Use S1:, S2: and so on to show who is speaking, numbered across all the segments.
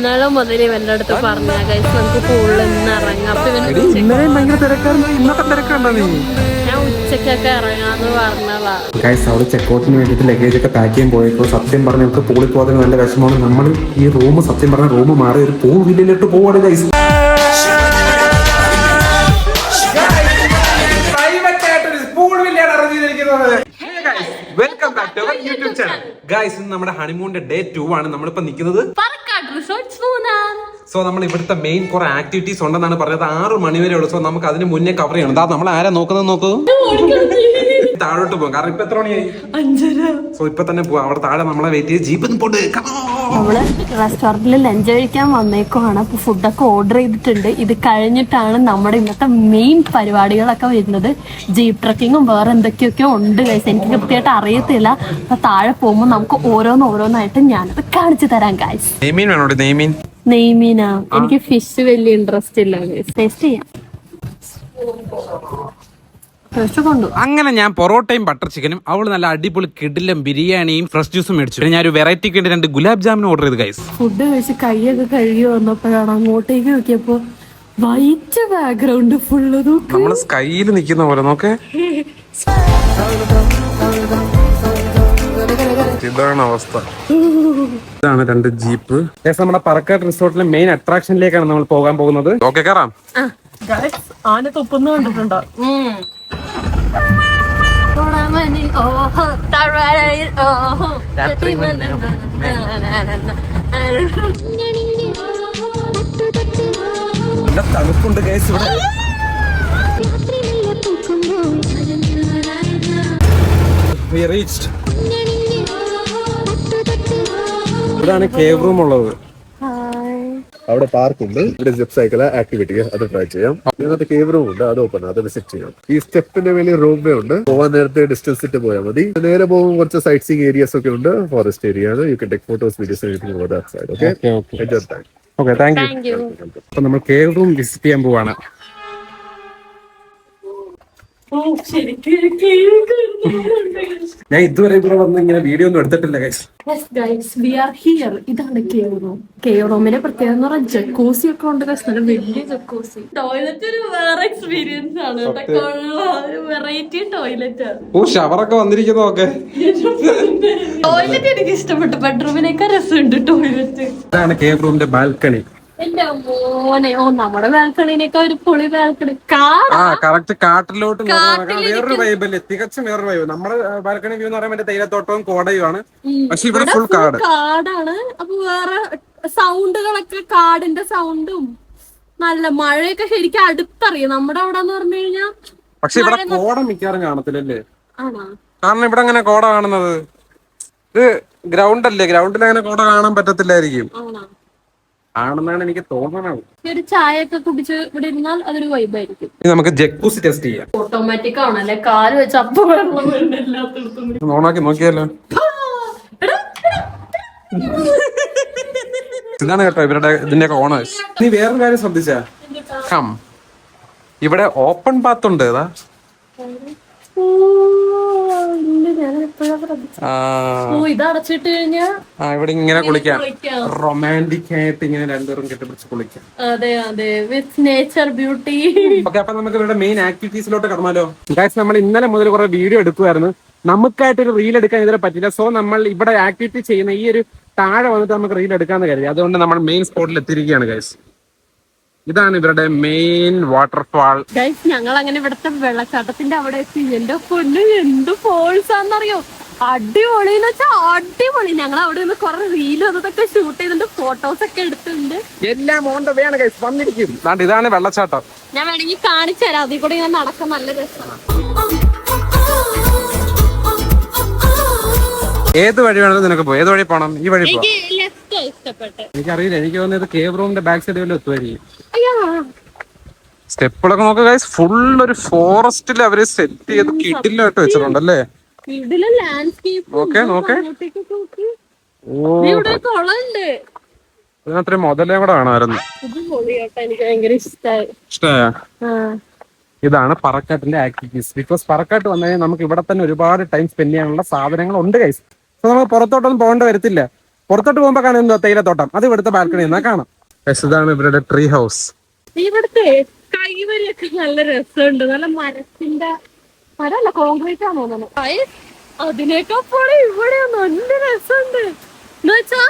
S1: ഇന്നലെ മുതൽ ഇവന്റെ അടുത്ത് പറഞ്ഞ ഗൈസ് നമുക്ക് പൂളിൽ ഇന്ന് ഇറങ്ങാം. അപ്പൊ
S2: ഇന്നത്തെ തിരക്കുണ്ടോ നീ?
S1: ഞാൻ ഉച്ചക്കൊക്കെ ഇറങ്ങാന്ന് പറഞ്ഞതാ.
S2: ഗൈസ് അവിടെ ചെക്കൗട്ടിന് വേണ്ടിട്ട് ലഗേജ് ഒക്കെ പാക്ക് ചെയ്യാൻ പോയപ്പോൾ സത്യം പറഞ്ഞ നമുക്ക് പൂളിൽ പോകാൻ നല്ല വിഷമമാണ്. നമ്മൾ ഈ റൂം സത്യം പറഞ്ഞ റൂം മാറി ഒരു പൂൾ വില്ലിലോട്ട് പോവാണ് guys. Welcome back to our YouTube channel. Guys ഇന്ന് നമ്മുടെ ഹണിമൂണിന്റെ ഡേ 2 ആണ്. നമ്മളിപ്പോ നിൽക്കുന്നത് സോ നമ്മൾ ഇവിടുത്തെ മെയിൻ കുറെ ആക്ടിവിറ്റീസ് ഉണ്ടെന്നാണ് പറഞ്ഞത്. 6 മണി വരെ ഉള്ളു. സോ നമുക്ക് അതിന് മുന്നേ കവർ ചെയ്യണം. നമ്മൾ ആരാ നോക്കുന്നത് നോക്കൂ. താഴോട്ട് പോകും. കാരണം ഇപ്പൊ എത്ര മണിയായി? 5:30. സോ ഇപ്പൊ തന്നെ പോവാം. അവിടെ താഴെ നമ്മളെ വെയിറ്റ് ചെയ്ത് ജീപ്പ് പോട്ട്.
S1: നമ്മള് റെസ്റ്റോറന്റിൽ ലഞ്ച് കഴിക്കാൻ വന്നേക്കുവാണ്. അപ്പൊ ഫുഡൊക്കെ ഓർഡർ ചെയ്തിട്ടുണ്ട്. ഇത് കഴിഞ്ഞിട്ടാണ് നമ്മുടെ ഇന്നത്തെ മെയിൻ പരിപാടികളൊക്കെ വരുന്നത്. ജീപ്പ് ട്രക്കിങ്ങും വേറെ എന്തൊക്കെയൊക്കെ ഉണ്ട് ഗൈസ്. എനിക്ക് കൃത്യമായിട്ട് അറിയത്തില്ല. അപ്പൊ താഴെ പോകുമ്പോൾ നമുക്ക് ഓരോന്നായിട്ട് ഞാനത് കാണിച്ചു തരാം ഗൈസ്. നെയ്മീനാ? എനിക്ക് ഫിഷ് വലിയ ഇൻട്രസ്റ്റ് ഇല്ല ഗൈസ്. ടേസ്റ്റ് ചെയ്യാം.
S2: അങ്ങനെ ഞാൻ പൊറോട്ടയും ബട്ടർ ചിക്കനും, അവള് നല്ല അടിപൊളി കിടിലം ബിരിയാണിയും ഫ്രഷ് ജ്യൂസും മേടിച്ചു. ഞാൻ ഒരു വെറൈറ്റിക്ക് വേണ്ടി 2 ഗുലാബ് ജാമുൻ ഓർഡർ ചെയ്ത് ഗൈസ്.
S1: ഫുഡ് കഴിച്ച് കൈയൊക്കെ കഴുകി വന്നപ്പോഴാണ് അങ്ങോട്ടേക്ക് നോക്കിയപ്പോ വൈറ്റ് ബാക്ക്ഗ്രൗണ്ട് ഫുള്ള്.
S2: നമ്മള് സ്കൈയിൽ നിൽക്കുന്ന പോലെ നോക്കേ. ഇതാണ് അവസ്ഥ. ഇതാണ് 2 ജീപ്പ്. നമ്മുടെ പറക്കാട് റിസോർട്ടിലെ മെയിൻ അട്രാക്ഷനിലേക്കാണ് നമ്മൾ പോകാൻ പോകുന്നത്. ഓക്കെ കയറാം.
S1: ആന തുപ്പുന്ന കണ്ടിട്ടുണ്ടോ?
S2: തണുപ്പുണ്ട് ഗൈസ് ഇവിടെ. We reached. ഇവിടാണ് കേവ് റൂം ഉള്ളത്.
S3: അവിടെ പാർക്ക് ഉണ്ട്. ഇവിടെ ജിപ്പ് സൈക്കിൾ ആക്ടിവിറ്റി അത് ട്രൈ ചെയ്യാം. ഇതിനകത്ത് കേവ് റൂം ഉണ്ട്. അത് ഓപ്പൺ, അത് വിസിറ്റ് ചെയ്യാം. ഈ സ്റ്റെപ്പിന്റെ മേലെ റൂം വേ ഉണ്ട്. പോവാൻ നേരത്തെ ഡിസ്റ്റൻസ് ഇട്ട് പോയാൽ മതി. നേരെ പോകുമ്പോൾ കുറച്ച് സൈറ്റ് സീയിങ് ഏരിയസ് ഒക്കെ ഉണ്ട്. ഫോറസ്റ്റ് ഏരിയ ആണ്. You can take photos, videos.
S2: Okay, thank you. അപ്പൊ നമ്മൾ കേവ് റൂം വിസിറ്റ് ചെയ്യാൻ പോവാണ്. ഞാൻ ഇതുവരെ ഇവിടെ വന്ന് ഇങ്ങനെ വീഡിയോ ഒന്നും എടുത്തിട്ടില്ല ഗൈസ്.
S1: ഇതാണ് കേവ് റൂം. കേവ് റൂമിന്റെ പ്രത്യേകത എന്ന് പറഞ്ഞാൽ ജക്കൂസി ഒക്കെ ഉണ്ട്. വലിയ ജക്കൂസി. ടോയ്ലറ്റ് ഒരു വേറെ എക്സ്പീരിയൻസ് ആണ്. Variety toilet.
S2: ഓ, ഷവറൊക്കെ വന്നിരിക്കുന്നു. ഓക്കെ,
S1: ടോയ്ലറ്റ് എനിക്ക് ഇഷ്ടപ്പെട്ടു. ബെഡ്റൂമിനേക്കാൾ രസമുണ്ട് ടോയ്ലറ്റ്.
S2: ഇതാണ് കേവ് റൂമിന്റെ ബാൽക്കണി.
S1: എന്റെ മോനെ, നമ്മുടെ ബാൽക്കണിനേക്കാൾ ഒരു പൊളി ബാൽക്കണി.
S2: കറക്റ്റ് കാട്ടിലോട്ട് വേറൊരു വൈബല്ലേ, തികച്ചും വേറൊരു വൈബ്. നമ്മുടെ ബാൽക്കണി വ്യൂ എന്ന് പറയുമ്പോൾ തേയിലത്തോട്ടവും കോടയുമാണ്. പക്ഷെ ഇവിടെ ഫുൾ
S1: കാടാണ്. അപ്പൊ വേറെ സൗണ്ടുകളൊക്കെ, കാടിന്റെ സൗണ്ടും നല്ല മഴയൊക്കെ ശരിക്കും അടുത്തറിയാം. നമ്മുടെ അവിടെ എന്ന് പറഞ്ഞു കഴിഞ്ഞാൽ
S2: പക്ഷെ ഇവിടെ കോട മിക്കാറും കാണത്തില്ലല്ലേ?
S1: ആണോ?
S2: കാരണം ഇവിടെ അങ്ങനെ കോട കാണുന്നത് ഇത് ഗ്രൗണ്ട് അല്ലേ. ഗ്രൗണ്ടിൽ അങ്ങനെ കോട കാണാൻ പറ്റത്തില്ലായിരിക്കും ആണെന്നാണ് എനിക്ക് തോന്നണത്.
S1: ഒരു ചായയൊക്കെ കുടിച്ച് ഇവിടെ ഇരുന്നാൽ അതൊരു വൈബായിരിക്കും.
S2: നമുക്ക് ജക്കൂസി ടെസ്റ്റ് ചെയ്യാം.
S1: ഓട്ടോമാറ്റിക് ആണല്ലേ? കാല് വെച്ച് അപ്പൊ
S2: ഓണാക്കി നോക്കിയാലോ? ഇതാണ് കേട്ടോ ഇവരുടെ ഇതിന്റെ ഓണേഴ്സ്. നീ വേറൊരു കാര്യം ശ്രദ്ധിച്ചാ? ഇവിടെ ഓപ്പൺ ബാത്ത് ഉണ്ട്. ഏതാ
S1: ഇതടച്ചിട്ട് കഴിഞ്ഞാൽ
S2: ഇവിടെ ഇങ്ങനെ കുളിക്കാം. റൊമാൻറ്റിക് ആയിട്ട് ഇങ്ങനെ രണ്ടുപേരും കെട്ടിപ്പിടിച്ച് കുളിക്കാം.
S1: അതെ അതെ, വിത്ത് നേച്ചർ ബ്യൂട്ടി.
S2: ഓക്കെ, അപ്പൊ നമുക്ക് ഇവരുടെ മെയിൻ ആക്ടിവിറ്റീസിലോട്ട് കടന്നാലോ? ഗൈസ്, നമ്മൾ ഇന്നലെ മുതൽ കുറെ വീഡിയോ എടുക്കുമായിരുന്നു. നമുക്കായിട്ടൊരു റീൽ എടുക്കാൻ ഇതുവരെ പറ്റില്ല. സോ നമ്മൾ ഇവിടെ ആക്ടിവിറ്റി ചെയ്യുന്ന ഈ ഒരു താഴെ വന്നിട്ട് നമുക്ക് റീൽ എടുക്കാന്ന് കരുതി. അതുകൊണ്ട് നമ്മൾ മെയിൻ സ്പോട്ടിൽ എത്തിയിരിക്കുകയാണ് ഗൈസ്. ഇതാണ് ഇവരുടെ മെയിൻ വാട്ടർഫാൾ.
S1: ഗൈസ്, ഞങ്ങൾ അങ്ങനെ ഇവിടുത്തെ വെള്ളച്ചാട്ടത്തിന്റെ അവിടെ എത്തി. എന്റെ പൊന്നു, എന്ത് ഫോൾസ് ആണെന്നറിയോ? അടിപൊളി എന്ന് വെച്ചാൽ അടിപൊളി. ഞങ്ങൾ അവിടെ നിന്ന് കുറെ റീലും അതൊക്കെ ഷൂട്ട് ചെയ്തിട്ടുണ്ട്, ഫോട്ടോസ് ഒക്കെ എടുത്തിട്ടുണ്ട്.
S2: എല്ലാം ഓൺ ദ വേ ആണ് ഗൈസ്, വന്നിരിക്കും. ഇതാണ് വെള്ളച്ചാട്ടം.
S1: ഞാൻ വേണമെങ്കിൽ കാണിച്ചു തരാം. അതിൽ കൂടെ ഞാൻ നടക്കാൻ നല്ല രസമാണ്.
S2: ഏത് വഴി വേണമെങ്കിലും നിനക്ക് പോയി. ഏത് വഴി പോകണം? ഈ വഴി പോകാം.
S1: ഇഷ്ടപ്പെട്ടെ
S2: എനിക്കറിയില്ല. എനിക്ക് തോന്നുന്നത് കേവ് റൂമിന്റെ ബാക്ക് സൈഡ് വല്ല എത്തുമായിരിക്കും. സ്റ്റെപ്പുകളൊക്കെ നോക്കുക ഗൈസ്. ഫുൾ ഒരു ഫോറസ്റ്റിൽ അവര് സെറ്റ് ചെയ്ത് കിഡിലായിട്ട് വെച്ചിട്ടുണ്ടല്ലേ? ഇതിനത്രയും മുതലേ കൂടെ വേണമായിരുന്നു. ഇഷ്ടമായ ഇതാണ് പറക്കാട്ടിന്റെ ആക്ടിവിറ്റീസ്. ബിക്കോസ് പറക്കാട്ട് വന്നു കഴിഞ്ഞാൽ നമുക്ക് ഇവിടെ തന്നെ ഒരുപാട് ടൈം സ്പെൻഡ് ചെയ്യാനുള്ള സാധനങ്ങൾ ഉണ്ട് ഗൈസ്. സോ നമുക്ക് പുറത്തോട്ടൊന്നും പോകേണ്ടി വരത്തില്ല. പുറത്തോട്ട് പോകുമ്പോ കാണാൻ എന്തോ തേയിലത്തോട്ടം, അത് ഇവിടുത്തെ ബാൽക്കണി എന്നാ കാണാം. ഇതാണ് ഇവരുടെ ട്രീ ഹൗസ്.
S1: ഇവിടുത്തെ കൈവരിയൊക്കെ നല്ല രസമുണ്ട്. നല്ല മരമല്ല, കോൺക്രീറ്റ് ആണോ തോന്നുന്നു. അതിനേക്കാൾ ഇവിടെ നല്ല രസമുണ്ട്. എന്ന് വെച്ചാ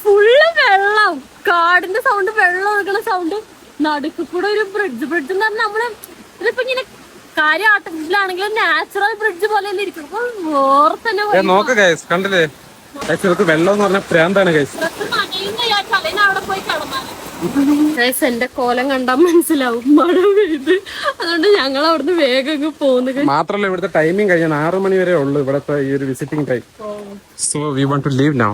S1: ഫുള്ള് വെള്ളം, കാടിന്റെ സൗണ്ട്, വെള്ളം ഒഴുകുന്ന സൗണ്ട്, നടുക്ക് കൂടെ ഒരു ബ്രിഡ്ജ് എന്ന് പറഞ്ഞാൽ നമ്മള് ഇതിപ്പോ ഇങ്ങനെ കാര്യം ആർട്ടിഫിഷ്യലാണെങ്കിലും നാച്ചുറൽ ബ്രിഡ്ജ് പോലെ ഇരിക്കും. അപ്പൊ വേറെ തന്നെ
S2: നോക്ക് ഗൈസ്, കണ്ടില്ലേ വെള്ളം എന്ന് പറഞ്ഞ പ്രാന്താണ് ഗൈസ്.
S1: അവിടെ പോയി കിടന്നാണ് എന്റെ കോലം കണ്ടാൽ മനസ്സിലാവും മഴ പെയ്ത്. അതുകൊണ്ട് ഞങ്ങൾ അവിടുന്ന് വേഗം പോകുന്നു.
S2: മാത്രല്ല ഇവിടുത്തെ ടൈമിംഗ് കഴിഞ്ഞാൽ 6 മണി വരെ ഉള്ളു ഇവിടുത്തെ ഈ ഒരു visiting time. So we want to leave now.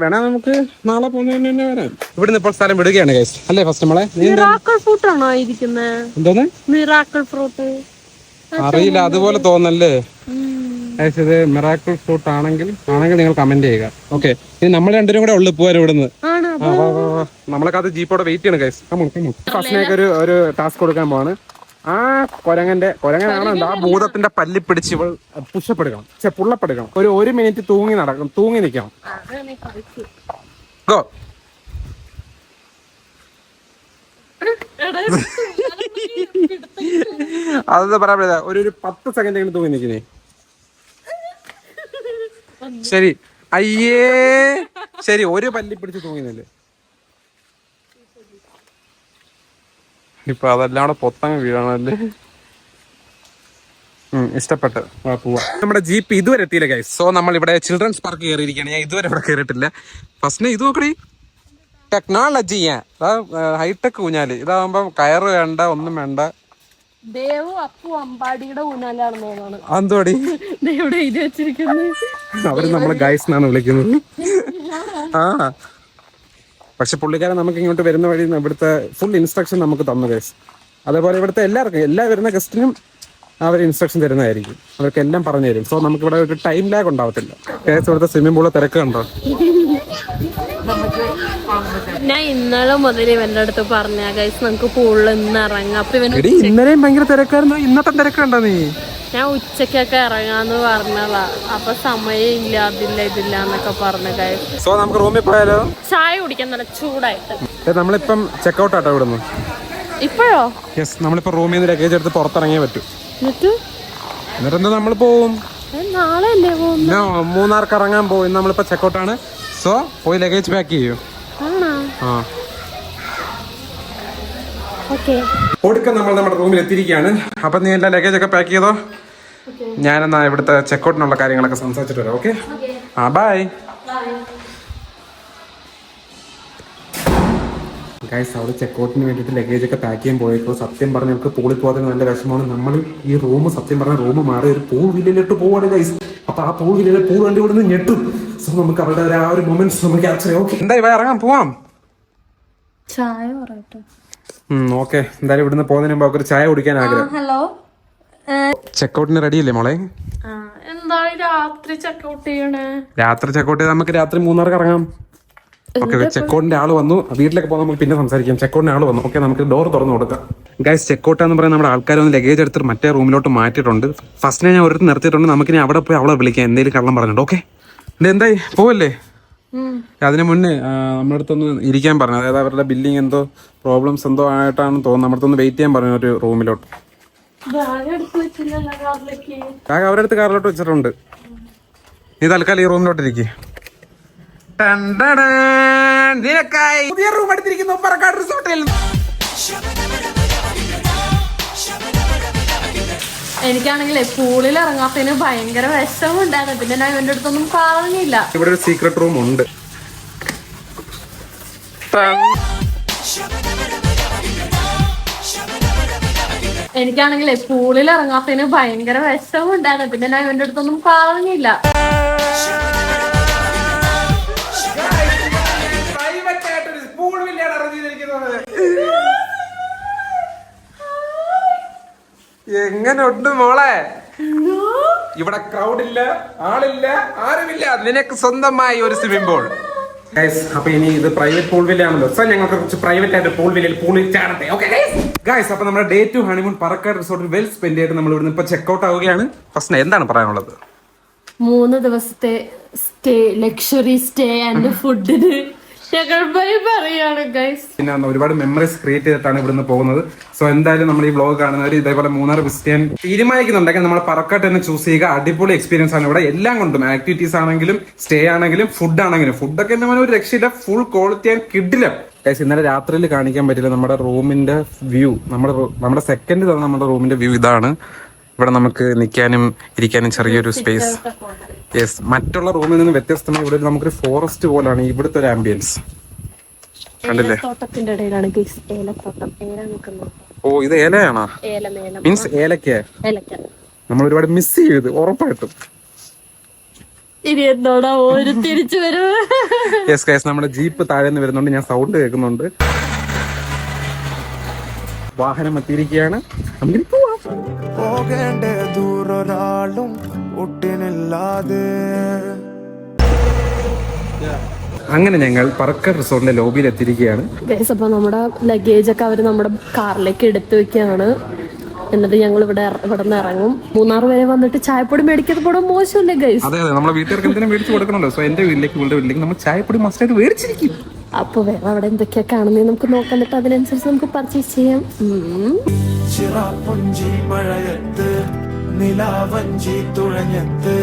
S2: വേണേ നമുക്ക് നാളെ പോകുന്നതിന് തന്നെ വരാം. ഇവിടുന്ന് ഇപ്പോൾ സ്ഥലം വിടുകയാണ് ഗൈസ്, അല്ലേ ഫസ്റ്റ് നമ്മളെ?
S1: മിറാക്കിൾ ഫ്രൂട്ട് ആണോ ഇരിക്കുന്നത്?
S2: എന്തോന്ന്
S1: മിറാക്കിൾ ഫ്രൂട്ട്
S2: അറിയില്ല, അതുപോലെ തോന്നല്ലേ. ഇത് മിറാക്കിൾ ഫ്രൂട്ട് ആണെങ്കിൽ നിങ്ങൾ കമന്റ് ചെയ്യുക. ഓക്കെ, ഇനി നമ്മൾ രണ്ടുപേരും കൂടെ ഉള്ളു പോവാൻ ഇവിടുന്ന്. നമ്മളൊക്കെ അത് ജീപ്പോടെ വെയിറ്റ് ചെയ്യണം ഗൈസ്. ഫസ്റ്റിനേക്ക് ഒരു ടാസ്ക് കൊടുക്കാൻ പോവാണ്. ആ കൊരങ്ങനാണ് ആ ഭൂതത്തിന്റെ പല്ലി പിടിച്ച് ഇവൾ പുഷപ്പ് എടുക്കണം, പുള്ളപ്പ് എടുക്കണം. ഒരു 1 മിനിറ്റ് തൂങ്ങി നിൽക്കണം. ഗോ. അതെന്താ പറയാൻ പറ്റില്ല, ഒരു 10 സെക്കൻഡ് എങ്ങനെ തൂങ്ങി നിൽക്കുന്നേ. ശരി, അയ്യേ ശരി, ഒരു പല്ലി പിടിച്ച് തൂങ്ങിനല്ലേ. ഇപ്പൊ അതെല്ലാം കൂടെ പൊത്തങ്ങ് വീഴാണല്ലേ. ഇഷ്ടപ്പെട്ട് പോവാ. നമ്മുടെ ജീപ്പ് ഇതുവരെ എത്തിയില്ല ഗൈസ്. സോ നമ്മൾ ഇവിടെ ചിൽഡ്രൻസ് പാർക്ക് കയറിയിരിക്കുകയാണ്. ഞാൻ ഇതുവരെ ഇവിടെ കയറിയിട്ടില്ല. ഫസ്റ്റിന് ഇത് നോക്കടി, ടെക്നോളജി ഹൈടെക് ഊഞ്ഞാല്. ഇതാകുമ്പോ കയറ് വേണ്ട, ഒന്നും വേണ്ട.
S1: ദേവു അപ്പു അമ്പാടിയുടെ ഊഞ്ഞാലാണെന്ന് തോന്നുന്നു.
S2: അന്തോടി
S1: എഴുതി വെച്ചിരിക്കുന്നത്.
S2: അവര് നമ്മളെ ഗൈസ് എന്നാണ് വിളിക്കുന്നത്. ആ പക്ഷെ പുള്ളിക്കാരൻ നമുക്ക് ഇങ്ങോട്ട് വരുന്ന വഴി ഇവിടുത്തെ ഫുൾ ഇൻസ്ട്രക്ഷൻ നമുക്ക് തന്നു ഗൈസ്. അതേപോലെ ഇവിടുത്തെ എല്ലാ വരുന്ന ഗസ്റ്റിനും അവർ ഇൻസ്ട്രക്ഷൻ തരുന്നതായിരിക്കും. അവർക്ക് എല്ലാം പറഞ്ഞു തരും. സോ നമുക്ക് ഇവിടെ ഒരു ടൈം ലാഗ് ഉണ്ടാവത്തില്ല. ഗൈസ് ഇവിടുത്തെ സ്വിമ്മിംഗ് പൂള് തിരക്ക് കണ്ടോ?
S1: ഞാൻ ഇന്നലെ മുതൽ ഇവന്റെ അടുത്ത് പറഞ്ഞ ഗൈസ് നമുക്ക് പൂളിൽ ഇന്ന് ഇറങ്ങാം. അപ്പൊ
S2: ഇന്നലെയും ഭയങ്കര തിരക്കായിരുന്നു, ഇന്നത്തെ തിരക്കുണ്ടോ നീ?
S1: ഞാൻ ഉച്ചക്കൊക്കെ ഇറങ്ങാന്ന് പറഞ്ഞതാ. അപ്പൊ സമയം ഇല്ല, ഇതില്ല എന്നൊക്കെ പറഞ്ഞു ഗൈസ്.
S2: സോ നമുക്ക് റൂമിൽ പോയാലോ?
S1: ചായ കുടിക്കാൻ നല്ല ചൂടായിട്ട്.
S2: നമ്മളിപ്പം ചെക്കൗട്ട് ആട്ടോ ഇവിടുന്ന്.
S1: ഇപ്പോഴോ?
S2: യെസ്, നമ്മളിപ്പോ റൂമിൽ നിന്ന് ലഗേജ് എടുത്ത് പുറത്തിറങ്ങിയേ പറ്റൂ. എന്നിട്ടെന്താ നമ്മൾ പോവും?
S1: നാളെ അല്ലേ പോകുന്നു?
S2: മൂന്നാർക്ക് ഇറങ്ങാൻ പോകും. നമ്മളിപ്പോ ചെക്കൗട്ടാണ്. സോ പോയി ലഗേജ് പാക്ക് ചെയ്യൂ. ഒടുക്കം നമ്മൾ നമ്മുടെ റൂമിൽ എത്തിയിരിക്കുകയാണ്. അപ്പൊ നീ എന്റെ ലഗേജ് ഒക്കെ പാക്ക് ചെയ്തോ. ഞാനെന്നാ ഇവിടുത്തെ ചെക്കൗട്ടിനുള്ള കാര്യങ്ങളൊക്കെ സംസാരിച്ചിട്ട് വരാം. Okay, bye guys. അവിടെ ചെക്കൗട്ടിന് വേണ്ടിയിട്ട് ലഗേജ് ഒക്കെ പാക്ക് ചെയ്യാൻ പോയപ്പോൾ സത്യം പറഞ്ഞാൽ നമുക്ക് പൂളിൽ പോകാൻ നല്ല വിഷമമാണ്. നമ്മൾ ഈ റൂം സത്യം പറഞ്ഞാൽ റൂം മാറി ഒരു പൂൾ വില്ലിലോട്ട് പോവാണ് ഗൈസ്. അപ്പൊ ആ പൂൾ വില്ലിലെ പൂൾ വണ്ടി ഇവിടെ നിന്ന് ഞെട്ടും. സോ നമുക്ക് അവരുടെ ആ ഒരു മൊമെന്റ്സ് നമുക്ക് ക്യാപ്ചർ ചെയ്യാം. ഓക്കെ, എന്താ ഇറങ്ങാൻ പോവാം.
S1: ചായ പറയട്ടെ.
S2: ഓക്കെ, എന്തായാലും ഇവിടുന്ന് പോകുന്നതിന് മുമ്പ് അവർക്ക് ചായ കുടിക്കാൻ ആഗ്രഹം.
S1: ഹലോ,
S2: ചെക്കൗട്ടിന് റെഡി അല്ലേ മോളെ?
S1: എന്താ രാത്രി ചെക്കൗട്ട് ചെയ്യണേ?
S2: രാത്രി ചെക്കൗട്ട് ചെയ്ത് നമുക്ക് രാത്രി മൂന്നാർക്ക് ഇറങ്ങാം. ഓക്കെ, ചെക്കൗട്ടിന്റെ ആള് വന്നു. വീട്ടിലേക്ക് പോകാൻ നമുക്ക് പിന്നെ സംസാരിക്കാം. ചെക്കൗട്ടിന്റെ ആള് വന്നു. ഓക്കെ, നമുക്ക് ഡോർ തുറന്നു കൊടുക്കാം. ഗൈസ്, ചെക്കൗട്ട് എന്ന് പറയുന്നത് നമ്മുടെ ആൾക്കാർ ഒന്ന് ലഗേജ് എടുത്തിട്ട് മറ്റേ റൂമിലോട്ട് മാറ്റിയിട്ടുണ്ട്. ഫസ്റ്റിനെ ഞാൻ ഒരിടത്ത് നിർത്തിയിട്ടുണ്ട്. നമുക്കിനി അവിടെ പോയി അവളെ വിളിക്കാം, എന്തെങ്കിലും കള്ളം പറഞ്ഞിട്ട്. ഓക്കെ, എന്തായി പോവല്ലേ? അതിന് മുന്നേ നമ്മുടെ അടുത്തൊന്ന് ഇരിക്കാൻ പറഞ്ഞു. അതായത് അവരുടെ ബില്ലിങ് എന്തോ പ്രോബ്ലംസ് എന്തോ ആയിട്ടാണെന്ന് തോന്നുന്നു. നമ്മുടെ അടുത്തൊന്ന് വെയിറ്റ് ചെയ്യാൻ പറഞ്ഞു ഒരു റൂമിലോട്ട്. ബാഗ് അവരുടെ അടുത്ത് കാറിലോട്ട് വെച്ചിട്ടുണ്ട്. നീ തൽക്കാലം ഈ റൂമിലോട്ട് ഇരിക്കും. പുതിയ റൂം എടുത്തിരിക്കുന്നു പറക്കാട് റിസോർട്ടിൽ.
S1: എനിക്കാണെങ്കിലേ പൂളിൽ ഇറങ്ങാത്തതിന് ഭയങ്കര വിഷമുണ്ടായിരുന്നു. പിന്നെ ഞാൻ ഇവന്റെ അടുത്തൊന്നും പറഞ്ഞില്ല.
S2: ഇവിടെ ഒരു സീക്രട്ട് റൂം ഉണ്ട്.
S1: എനിക്കാണെങ്കിലേ പൂളിൽ ഇറങ്ങാത്തതിന് ഭയങ്കര വിഷമുണ്ടായിരുന്നു. പിന്നെ ഞാൻ ഇവന്റെ അടുത്തൊന്നും പറഞ്ഞില്ല.
S2: എങ്ങനെ ഉണ്ട് മോളെ? ഇവിടെ ക്രൗഡില്ല, ആളില്ല, ആരുമില്ല. നിനക്ക് സ്വന്തമായി ഒരു സ്വിമ്മിംഗ് പൂൾ. അപ്പൊ ഇനി ഇത് പ്രൈവറ്റ് പൂൾ വില്ലയാണല്ലോ. സോ ഞങ്ങൾക്ക് കുറച്ച് പ്രൈവറ്റ് ആയിട്ട് പൂൾ വില്ലയിൽ പൂളിൽ ചാടട്ടെ. ഓക്കെ ഗൈസ്, അപ്പൊ നമ്മുടെ ഡേ 2 ഹണിമൂൺ പറക്കാട് റിസോർട്ടിൽ വെൽ സ്പെൻഡ് ചെയ്തിട്ട് നമ്മൾ ഇവിടുന്ന് ഇപ്പൊ ചെക്കൗട്ട് ആവുകയാണ്. ഫസ്റ്റ് എന്താണ് പറയാനുള്ളത്?
S1: 3 ദിവസത്തെ സ്റ്റേ ലക്ഷറി സ്റ്റേ ആൻഡ് ഫുഡിന് ഞങ്ങൾ ബൈ പറയാണ് ഗൈസ്.
S2: പിന്നെ ഒരുപാട് മെമ്മറീസ് ക്രിയേറ്റ് ചെയ്തിട്ടാണ് ഇവിടുന്ന് പോകുന്നത്. സോ എന്തായാലും നമ്മൾ ഈ വ്ളോഗ് കാണുന്നവർ ഇതേപോലെ മൂന്നാർ വിസിറ്റ് ചെയ്യാൻ തീരുമാനിക്കുന്നുണ്ടെങ്കിൽ നമ്മൾ പറക്കാട്ട് തന്നെ ചൂസ് ചെയ്യുക. അടിപൊളി എക്സ്പീരിയൻസ് ആണ് ഇവിടെ എല്ലാം കൊണ്ടും. ആക്ടിവിറ്റീസ് ആണെങ്കിലും സ്റ്റേ ആണെങ്കിലും ഫുഡ് ആണെങ്കിലും. ഫുഡൊക്കെ എന്താ ഒരു രക്ഷയില്ല, ഫുൾ ക്വാളിറ്റി ആൻഡ് കിഡിലും. ഗൈസ് ഇന്നലെ രാത്രിയിൽ കാണിക്കാൻ പറ്റില്ല നമ്മുടെ റൂമിന്റെ വ്യൂ. നമ്മുടെ സെക്കൻഡ് തവണ നമ്മുടെ റൂമിന്റെ വ്യൂ ഇതാണ്. ഇവിടെ നമുക്ക് നിൽക്കാനും ഇരിക്കാനും ചെറിയൊരു സ്പേസ്. യെസ്, മറ്റുള്ള റൂമിൽ നിന്ന് വ്യത്യസ്തമായി ഇവിടെ നമുക്കൊരു ഫോറസ്റ്റ് പോലാണ് ഇവിടുത്തെ ഒരു ആംബിയൻസ്. കണ്ടില്ലേ?
S1: തോട്ടത്തിന്റെ ഇടയിലാണ് ഗൈസ് ഏലത്തോട്ടം. ഏല നിൽക്കുന്നത്.
S2: ഓ, ഇത് ഏലയാണോ? മീൻസ് ഏലക്ക. നമ്മൾ ഒരുപാട് മിസ് ചെയ്ത് ഉറപ്പായിട്ടും.
S1: ഇനി എന്നോടാ ഒരു തിരിച്ചു വരും.
S2: യെസ് ഗൈസ്, നമ്മുടെ ജീപ്പ് താഴെ നിന്ന് വരുന്നുണ്ട്. ഞാൻ സൗണ്ട് കേൾക്കുന്നുണ്ട്. വാഹനം എത്തിയിരിക്കുകയാണ്. നമുക്ക് പോവാം.
S4: പോകേണ്ട ദൂരൊരാളും ഒട്ടിനില്ലാതെ.
S2: അങ്ങനെ ഞങ്ങൾ പറക്കർ റിസോർട്ടിന്റെ ലോബിയിൽ എത്തിയിരിക്കുകയാണ്.
S1: ഗൈസ് അപ്പൊ നമ്മുടെ ലഗേജ് ഒക്കെ അവര് നമ്മുടെ കാറിലേക്ക് എടുത്തു വെക്കുകയാണ്. എന്നിട്ട് ഞങ്ങൾ ഇവിടെ നിന്ന് ഇറങ്ങും. മൂന്നാർ വരെ വന്നിട്ട് ചായപ്പൊടി മേടിക്കാതെ പോടാൻ മോശമല്ലേ ഗൈസ്?
S2: അതെ അതെ, നമ്മളെ വീട്ടുകാർക്ക് എന്തിനും മേടിച്ച് കൊടുക്കണല്ലോ. സോ എന്റെ വീട്ടിലേക്ക് ഇവളുടെ വീട്ടിലേക്ക് നമ്മൾ ചായപ്പൊടി മസ്റ്റായിട്ട് മേടിച്ചിരിക്കും.
S1: അപ്പൊ വേറെ അവിടെ എന്തൊക്കെയാ കാണുന്നത് നമുക്ക് നോക്കാം. എന്നിട്ട് അതിനനുസരിച്ച് നമുക്ക് പർച്ചേസ് ചെയ്യാം.
S4: ചിറാപ്പുഞ്ചി മഴയത്ത് നിലാവഞ്ചി തുഴഞ്ഞത്ത്.